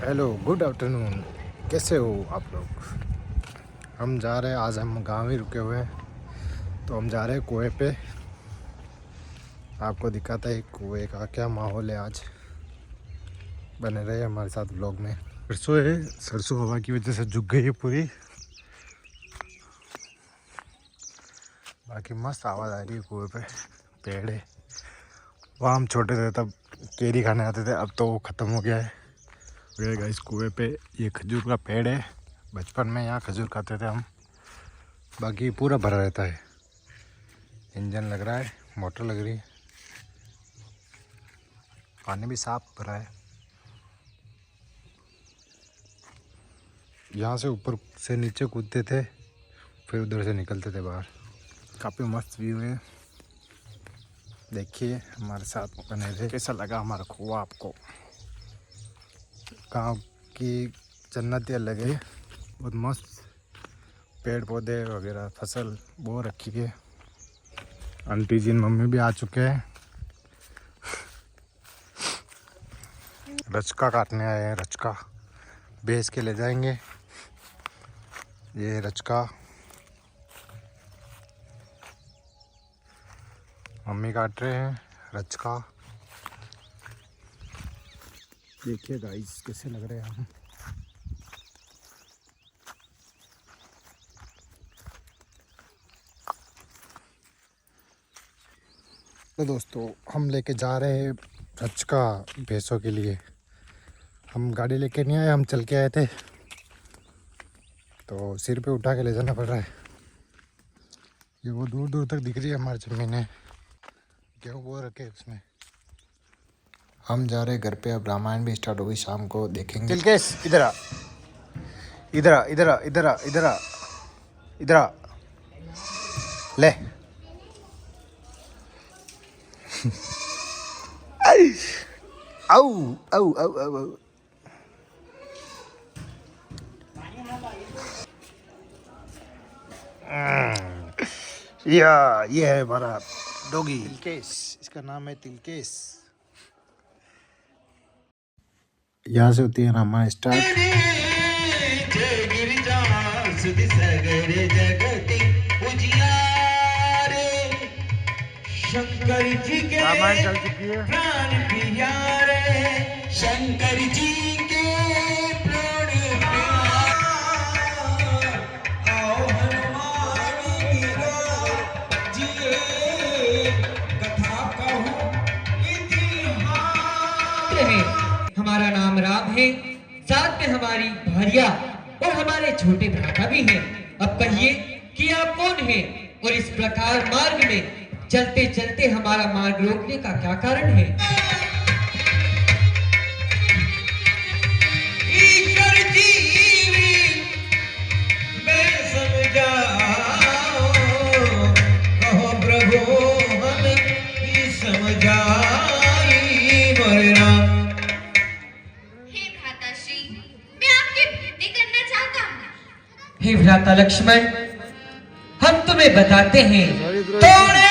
Hello good afternoon, कैसे हो आप लोग। हम जा रहे हैं, आज हम गाँव ही रुके हुए हैं, तो हम जा रहे हैं कुएं पे। आपको दिखाता है कुएं का क्या माहौल है। आज बने रहे हमारे साथ व्लॉग में। सरसों है, सरसों हवा की वजह से झुक गई है पूरी, बाकी मस्त आवाज़ आ रही है कुएं पे। पेड़ है, वहाँ हम छोटे थे तब केरी खाने आते थे, अब तो वो ख़त्म हो गया है। इस कुएं पे ये खजूर का पेड़ है, बचपन में यहाँ खजूर खाते थे हम। बाकी पूरा भरा रहता है, इंजन लग रहा है, मोटर लग रही है, पानी भी साफ भरा है। यहाँ से ऊपर से नीचे कूदते थे, फिर उधर से निकलते थे बाहर। काफ़ी मस्त व्यू है, देखिए हमारे साथ बने रहे। कैसा लगा हमारा कुआं आपको। गाँव की जन्नत अलग है, बहुत मस्त पेड़ पौधे वगैरह, फसल बो रखी है। आंटी जी मम्मी भी आ चुके हैं, रचका काटने आए हैं। रचका बेच के ले जाएंगे। ये रचका मम्मी काट रहे हैं, रचका। देखिए गाइस कैसे लग रहे हैं हम। तो दोस्तों हम लेके जा रहे हैं रचका भैंसों के लिए। हम गाड़ी लेके नहीं आए, हम चल के आए थे, तो सिर पे उठा के ले जाना पड़ रहा है। ये वो दूर दूर तक दिख रही है हमारी ज़मीन है, गेहूँ बो रखे उसमें। हम जा रहे घर पे, अब रामायण भी स्टार्ट हो गई, शाम को देखेंगे। तिलकेश इधर आ, इधर आ, इधर आ, इधर आ, इधर आ, इधर आ, ले। आओ आओ आओ आओ आओ। ये है हमारा डॉगी तिलकेश, इसका नाम है तिलकेश। यहाँ से होती है रामायण स्टार्ट। शंकर जी के रामायण चल चुकी है। प्राण प्यारे शंकर जी के प्राण प्यारे, आओ हनुमान जिए कथा कहूं इतिहास। हमारा नाम राम है, साथ में हमारी भारिया और हमारे छोटे भ्राता भी हैं। अब कहिए कि आप कौन हैं और इस प्रकार मार्ग में चलते चलते हमारा मार्ग रोकने का क्या कारण है। ईश्वर जीवी मैं समझाओ, कहो प्रभु हमें समझाई मोरे राम। हे भ्राताश्री, मैं आपकी भेंट करना चाहता हूँ। हे भ्राता लक्ष्मण, हम तुम्हें बताते हैं। तोड़े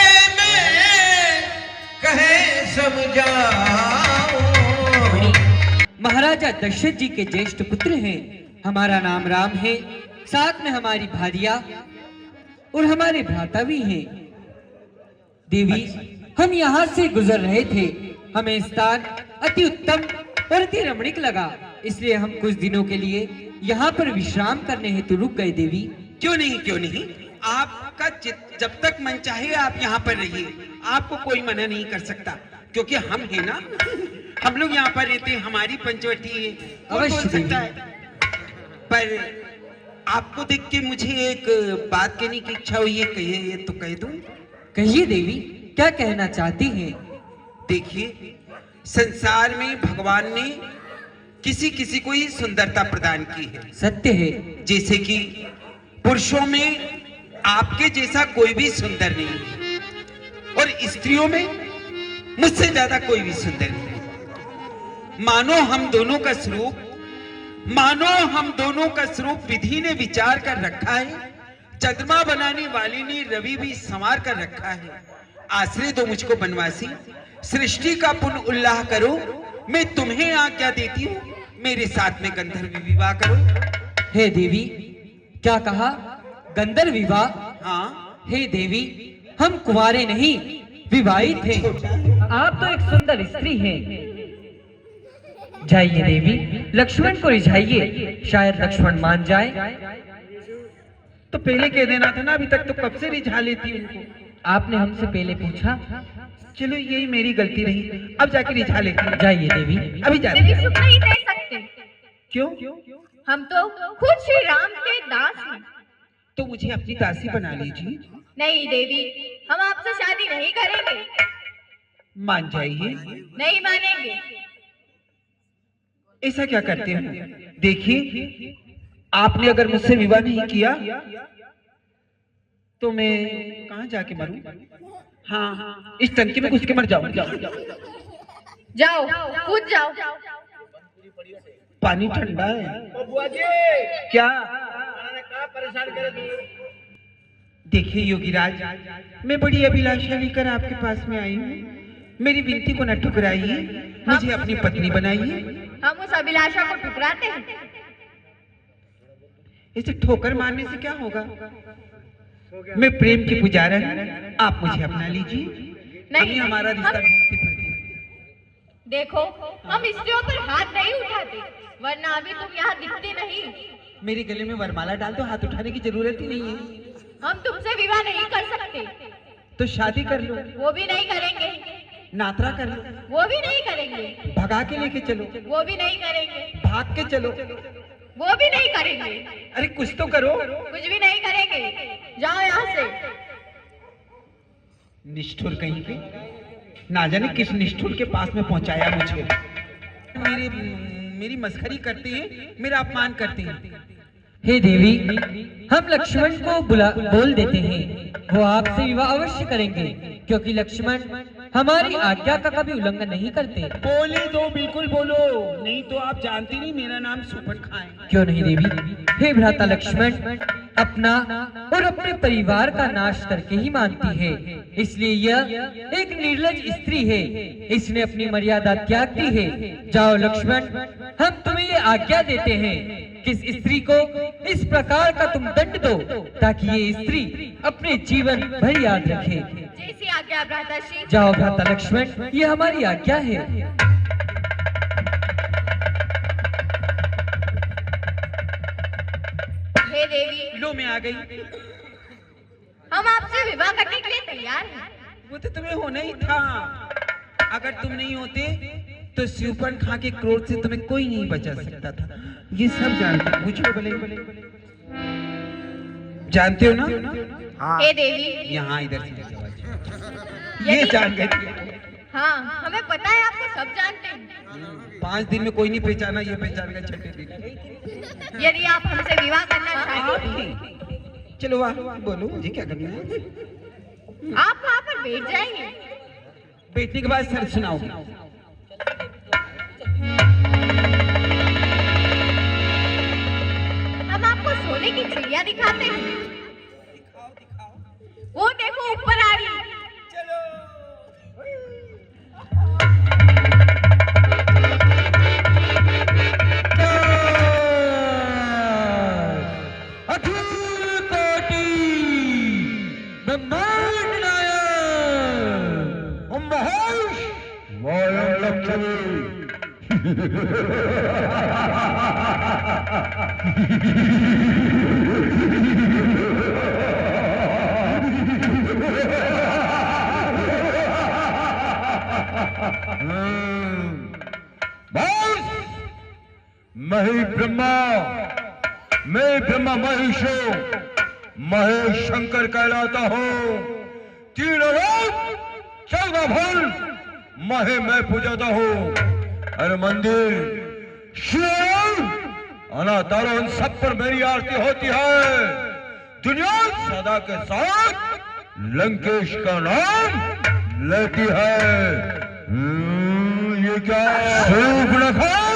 कहे समझाओ। महाराजा दशरथ जी के ज्येष्ठ पुत्र हैं। हमारा नाम राम है, साथ में हमारी भारिया और हमारे भ्राता भी हैं। देवी, हम यहाँ से गुजर रहे थे, हमें स्थान अति उत्तम और अति रमणीक लगा, इसलिए हम कुछ दिनों के लिए यहाँ पर विश्राम करने हेतु रुक गए। देवी, क्यों नहीं, क्यों नहीं, आपका जब तक मन चाहे आप यहाँ पर रहिए, आपको कोई मना नहीं कर सकता, क्योंकि हम हैं ना, हम लोग यहाँ पर रहते हैं, हमारी पंचवटी है, कोई बोल सकता है। पर आपको देख के मुझे एक बात कहने की इच्छा हुई है, कहिए तो कह दूं। कहिए देवी, क्या कहना चाहती हैं। देखिए, संसार में भगवान ने किसी किसी को ही सुंदरता प्रदान की है। सत्य है। जैसे कि पुरुषों में आपके जैसा कोई भी सुंदर नहीं है, और स्त्रियों में मुझसे ज्यादा कोई भी सुंदर नहीं है। मानो हम दोनों का स्वरूप विधि ने विचार कर रखा है, चंद्रमा बनाने वाली ने रवि भी संवार कर रखा है। आश्रय दो मुझको बनवासी, सृष्टि का पुण्य उल्लाह करो, मैं तुम्हें आज्ञा देती हूँ, मेरे साथ में गंधर्व विवाह करो। हे देवी, क्या कहा? गंधर्व विवाह? हाँ। हे देवी, हम कुंवारे नहीं, विवाहित थे। आप तो एक सुंदर स्त्री हैं। जाइए देवी, लक्ष्मण को रिझाइए, शायद लक्ष्मण मान जाए। तो पहले कह देना था ना, अभी तक तो कब से रिझा लेती उनको। आपने हमसे पहले पूछा। चलो यही मेरी गलती रही, अब जाके रिझा लेती हूँ। जाइए देवी। अभी जा देवी सुख नहीं दे सकते। क्यों? हम तो खुद श्री राम के दास हैं। तो मुझे अपनी दासी बना लीजिए। नहीं देवी, हम आपसे शादी नहीं करेंगे। मान जाइए। नहीं मानेंगे। ऐसा क्या करते हो? देखिए, आपने अगर मुझसे विवाह नहीं किया तो मैं कहाँ जाके मरूं? हाँ, इस टंकी में घुस के मर जाऊं। जाओ, कूद जाओ। पानी ठंडा है। क्या परेशान करे तू? देखिए योगीराज, मैं बड़ी अभिलाषा लेकर आपके पास में आई हूँ। मेरी विनती को न ठुकराइए, मुझे अपनी पत्नी बनाइए। हम उस अभिलाषा को ठुकराते हैं। इसे ठोकर मारने से क्या होगा? मैं प्रेम की पुजारन, आप मुझे अपना लीजिए। नहीं, हमारा रिश्ता ढूंढती फिरती है। देखो, हम स्त्रियों पर हाथ नहीं उठाते, वरना अभी तुम यहाँ दिखते नहीं। मेरे गले में वरमाला डाल दो, हाथ उठाने की जरूरत ही नहीं है। हम तुमसे विवाह नहीं कर सकते। तो शादी कर लो। वो भी नहीं करेंगे। नातरा कर लो। वो भी नहीं करेंगे। भगा के लेके चलो। वो भी नहीं करेंगे। भाग के चलो। वो भी नहीं करेंगे। अरे कुछ तो करो। कुछ भी नहीं करेंगे। जाओ यहाँ से। निष्ठुर कहीं के, ना जाने किस निष्ठुर के पास में पहुंचाया मुझे। मेरी मस्खरी करते हैं, मेरा अपमान करते हैं। हे देवी, हम लक्ष्मण को बोल देते हैं, वो आपसे विवाह अवश्य करेंगे, क्योंकि लक्ष्मण हमारी आज्ञा का कभी उल्लंघन नहीं करते। बोले दो, बिल्कुल बोलो, नहीं तो आप जानती नहीं मेरा नाम सुपरखा है। क्यों नहीं देवी? हे भ्राता लक्ष्मण अपना और अपने परिवार का नाश करके ही मानती है, इसलिए यह एक निर्लज स्त्री है, इसने अपनी मर्यादा त्याग दी है। जाओ लक्ष्मण, हम तुम्हें ये आज्ञा देते हैं कि इस स्त्री को इस प्रकार का तुम दंड दो, ताकि ये स्त्री अपने जीवन भर याद रखे। जैसी आज्ञा भ्राता श्री। जाओ भ्राता लक्ष्मण, ये हमारी आज्ञा है। हे देवी, लो मैं आ गई। हम आपसे विवाह करने के लिए तैयार हैं। वो तो तुम्हें होना ही था। अगर तुम नहीं होते तो सुपरखा के क्रोध से तुम्हें कोई नहीं बचा सकता था। ये सब जानते हो, पूछो भले। जानते हो ना? हाँ। हे देवी, यहाँ इधर से ये जान गए। हाँ, हमें पता है आपको सब जानते हैं। 5 दिन में कोई नहीं पहचाना, ये पहचान गए छठे दिन। यदि आप हमसे विवाह करना चाहते हैं, चलो वाह, बोलो मुझे क्या करना है? आप वहाँ पर बैठ जाएंगे। बैठने के बाद सर सुनाओ। हम आपको सोने की चिड़िया दिखाते हैं। वो देखो ऊपर आ रही है। मैं ब्रह्मा महेश हूँ, महेश शंकर कहलाता हूँ। 3 लोक 14 भुवन महे मैं पूजाता हूँ। अरे मंदिर शिव अनातारो उन सब पर मेरी आरती होती है। दुनिया सदा के साथ लंकेश का नाम लेती है। ये क्या सूप न खाओ,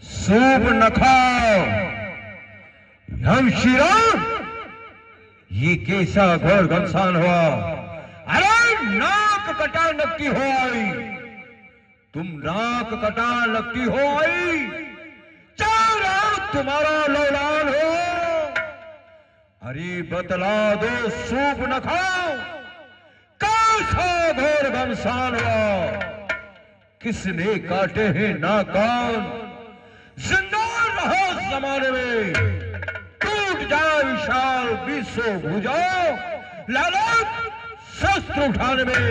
सूप न खाओ। हम श्री राम ये कैसा घोर घमसान हुआ। अरे नाक कटा नक्की हो आई। तुम नाक कटा लगती हो आई, चारा तुम्हारा लौलान हो। अरे बतला दो, सूप न खाओ, कैसा घोर घमसान हुआ, किसने काटे हैं नाकान, जिंदा रहो जमाने में, टूट जाए विशाल विश्व भुजाओ, लालच शस्त्र उठाने में।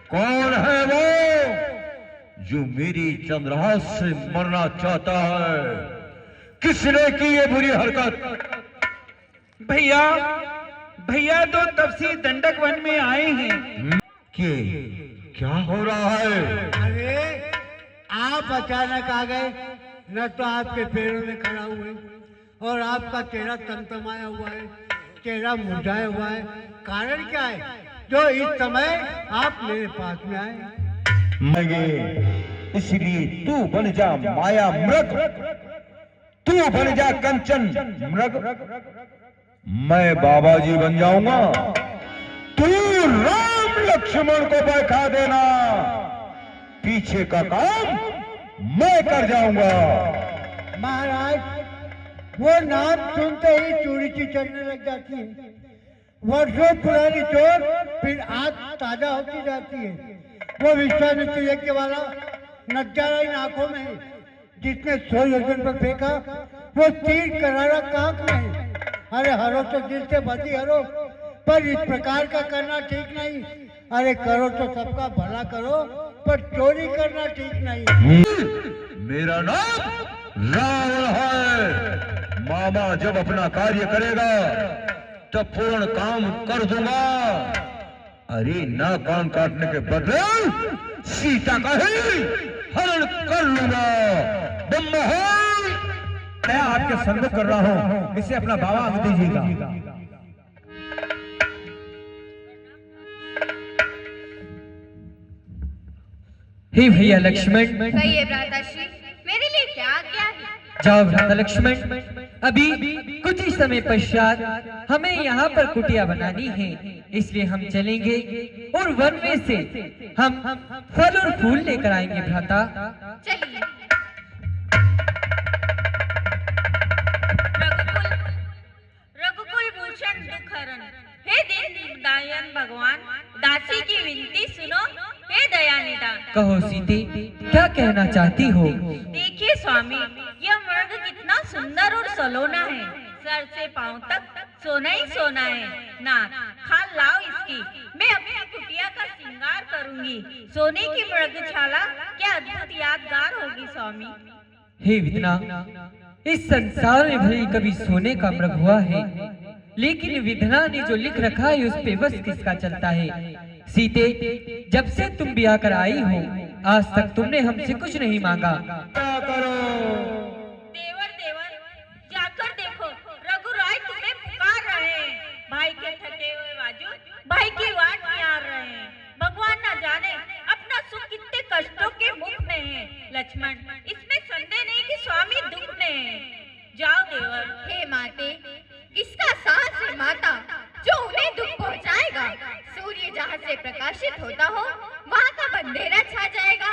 कौन है वो जो मेरी चंद्रहास से मरना चाहता है, किसने की ये बुरी हरकत? भैया, भैया तो तब से दंडक वन में आए हैं। क्या हो रहा है? अरे आप अचानक आ गए, न तो आपके पैरों में खड़ा हुए और आपका चेहरा तमतमाया हुआ है, चेहरा मुरझाया हुआ है। कारण क्या है जो इस समय आप मेरे पास में आए? इसलिए तू बन जा माया मृग, तू बन जा कंचन मृग, मैं बाबा जी बन जाऊंगा। तू राम लक्ष्मण को बैठा देना, पीछे का काम मैं कर जाऊंगा। महाराज, वो नाम सुनते ही चूड़ी सी चढ़ने लग जाती है। वर्षों पुरानी चोट फिर आज ताजा होती जाती है। वो विश्वामित्र यज्ञ वाला नजारा इन आंखों में है, जिसने 100 योजन पर फेंका, वो तीर करारा कांख में है। अरे हरो तो दिल से बदी हरो, पर इस प्रकार का करना ठीक नहीं। अरे करो तो सबका भला करो, पर चोरी करना ठीक नहीं। मेरा नाम रावण है। मामा जब अपना कार्य करेगा तब पूर्ण काम कर दूंगा। अरे ना कान काटने के बदले सीता का ही हरण कर लूंगा। मैं आपके सम्मुख कर रहा हूं, इसे अपना बाबा दीजिएगा। हे भैया लक्ष्मण, कहिए भ्राताश्री, मेरे लिए क्या आज्ञा है? जाओ भ्राता लक्ष्मण, अभी कुछ ही समय पश्चात हमें यहाँ पर कुटिया बनानी है, इसलिए हम चलेंगे और वन में से हम फल और फूल लेकर आएंगे भ्राता। चलिए। रघुकुल भूषण दुखहरण, हे दीनदयान भगवान, दासी की विनती सुनो, हे दया निधान। कहो सीते, क्या कहना चाहती हो? देखिए स्वामी, यह मर्द कितना सुंदर और सलोना है। सर से पांव तक सोना ही सोना है। नाथ, खाल लाओ इसकी, मैं अपनी कुटिया का श्रृंगार करूंगी। सोने की मृगशाला क्या अद्भुत यादगार होगी स्वामी। हे विदना, इस संसार में भले कभी सोने का मृग हुआ है, लेकिन विधना ने जो लिख रखा है उस पे बस किसका चलता है। सीते, जब से तुम ब्याह कर आई हो, आज तक तुमने हमसे कुछ नहीं मांगा। देवर देवर, जाकर देखो, रघुराय तुम्हें पुकार रहे हैं। भाई के थके हुए बाजू भाई की वाट निहार रहे हैं। भगवान न जाने अपना सुख कितने कष्टों के मुख में है। लक्ष्मण, इसमें संदेह नहीं कि स्वामी दुख में है। जाओ देवर। हे माते, किसका साहस है माता जो उन्हें दुख पहुंचाएगा? सूर्य जहाँ से प्रकाशित होता हो वहाँ का अंधेरा छा जाएगा।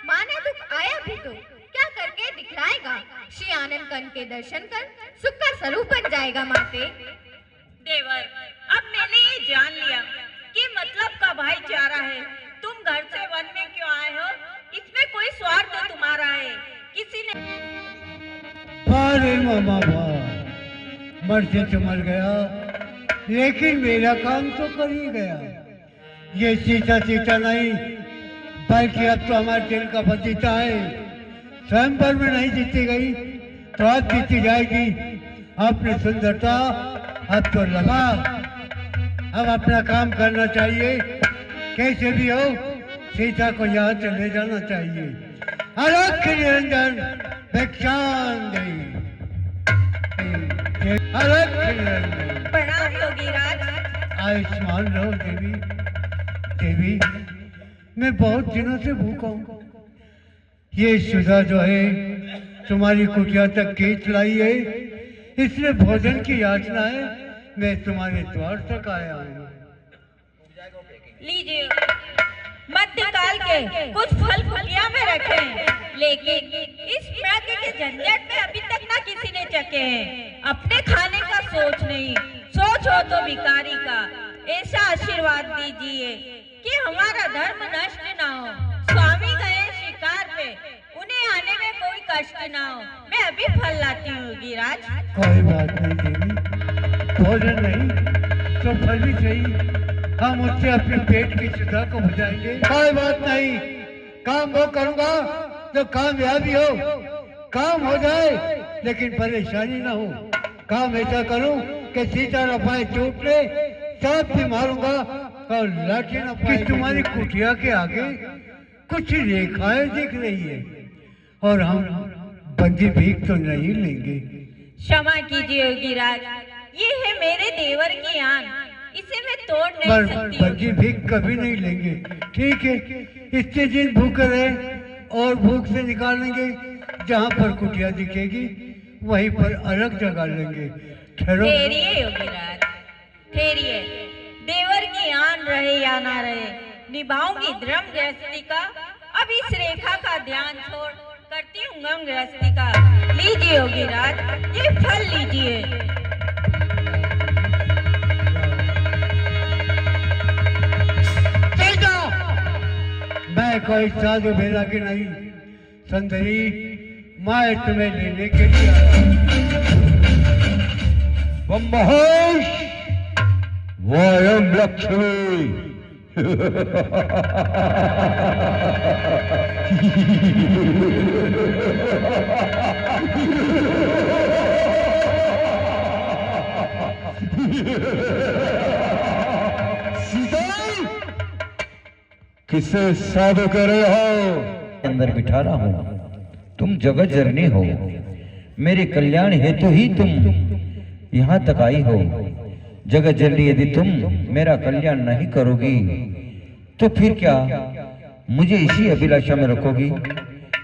माना दुख आया भी तो क्या करके दिखलाएगा? श्री आनंद कंठ के दर्शन कर सुख का स्वरूप बन जाएगा माते। देवर, अब मैंने ये जान लिया कि मतलब का भाईचारा है। तुम घर से वन में क्यों आए हो? इसमें कोई स्वार्थ तो तुम्हारा है। किसी ने अरे मामा मर से तो मर गया, लेकिन मेरा काम तो कर ही गया। ये सीता सीता नहीं, बल्कि अब तो हमारे दिल का बगीचा है। स्वयंवर में नहीं जीती गई तो अब जीती जाएगी। अपनी सुंदरता अब तो लगा, अब अपना काम करना चाहिए। कैसे भी हो सीता को यहाँ से ले जाना चाहिए। अलख निरंजन भिक्षान दे, अलख निरंजन। प्रणाम योगीराज। आयुष्मान रहो देवी। देवी, मैं बहुत दिनों से भूखा हूँ। ये सुधा जो है तुम्हारी कुटिया तक खींच लाई है, इसलिए भोजन की याचना है। मैं तुम्हारे द्वार तक आया हूँ। लीजिए। मध्यकाल निकाल के कुछ फल कुटिया में रखे हैं, लेकिन इस मैदे के झंझट में अभी तक ना किसी ने चखे हैं। अपने खाने का सोच नहीं, सोच हो तो भिखारी का। ऐसा आशीर्वाद दीजिए कि हमारा धर्म नष्ट ना हो। स्वामी गए शिकार पे, उन्हें आने में कोई कष्ट ना हो। मैं अभी फल लाती हूँ गिराज। कोई बात नहीं देवी, भोजन नहीं तो फल भी सही, हम उससे अपने पेट की सुधा को बुझाएंगे। कोई बात नहीं, काम वो करूंगा तो कामयाबी हो, काम हो जाए लेकिन परेशानी ना हो। काम ऐसा करूं कि सीता न पाए टूटने, सांप भी मारूंगा और लाठी न पाए। तुम्हारी कुटिया के आगे कुछ रेखाएं दिख रही है और हम बंदी भीख तो नहीं लेंगे। क्षमा कीजिए गिराज, ये है मेरे देवर की आन, इसे मैं तोड़ नहीं पर सकती हूँ। बंदी भीख कभी नहीं लेंगे। ठीक है, इतने दिन भूखे रहे और भूख से निकालेंगे। जहाँ पर कुटिया दिखेगी वहीं पर अलग जगह लेंगे। ठहरो। ठहरिए योगीराज, ठहरिए। देवर की आन रहे या ना रहे, निभाऊंगी धर्म गृहस्थी का। अब इस रेखा का ध्यान छोड़ करती हूँ गम गृहस्थी का। लीजिए योगीराज, ये फल लीजिए। चल जाओ। मैं कोई साधु भेदा की नहीं, सुंदरी मैं तुम्हें लेने के लिए वह महेश, वयम लक्ष्मी। किसे साधु कह रहे हो? अंदर बिठा रहा हूँ। तुम जगत जननी हो, मेरे कल्याण हेतु ही तुम यहाँ तक आई हो। जगत जननी यदि तुम मेरा कल्याण नहीं करोगी तो फिर क्या मुझे इसी अभिलाषा में रखोगी?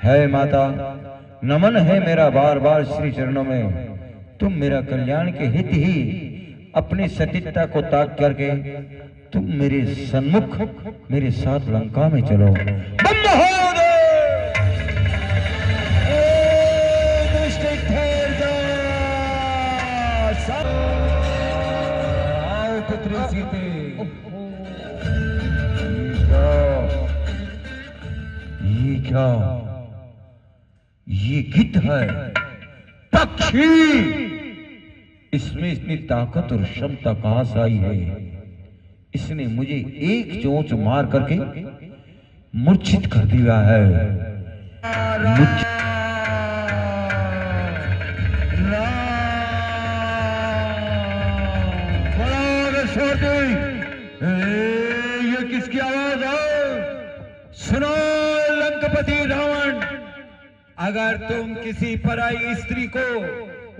है माता, नमन है मेरा बार बार श्री चरणों में। तुम मेरा कल्याण के हित ही अपनी सतीता को त्याग करके तुम मेरे सन्मुख मेरे साथ लंका में चलो। ये क्या? ये गिद्ध है, पक्षी। इसमें इतनी ताकत और क्षमता कहां से आई है? इसने मुझे एक चोंच मार करके मूर्छित कर दिया है। ये किसकी आवाज है? सुनो लंकापति रावण, अगर तुम किसी पराई स्त्री को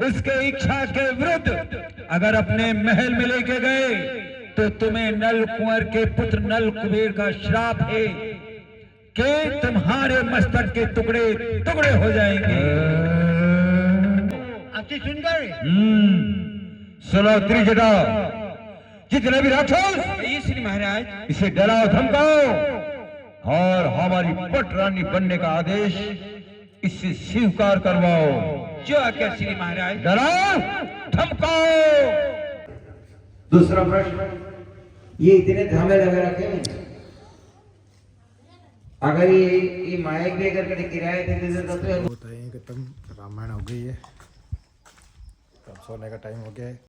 उसके इच्छा के विरुद्ध अगर अपने महल में लेके गए तो तुम्हें नल कुंवर के पुत्र नल कुबेर का श्राप है कि तुम्हारे मस्तक के टुकड़े टुकड़े हो जाएंगे। अति सुंदर। सुनो त्रिजटा, जितने भी राक्षस, ये श्री महाराज, इसे डराओ धमकाओ और हमारी पट रानी बनने का आदेश इससे स्वीकार करवाओ। जो आज्ञा श्री महाराज। डराओ धमकाओ। दूसरा प्रश्न, ये इतने धामे लगा रखे हैं, अगर ये माइक भी अगर कभी किराए दे देते तो बताइए कि तुम रामायण हो गई है, अब सोने का टाइम हो गया है।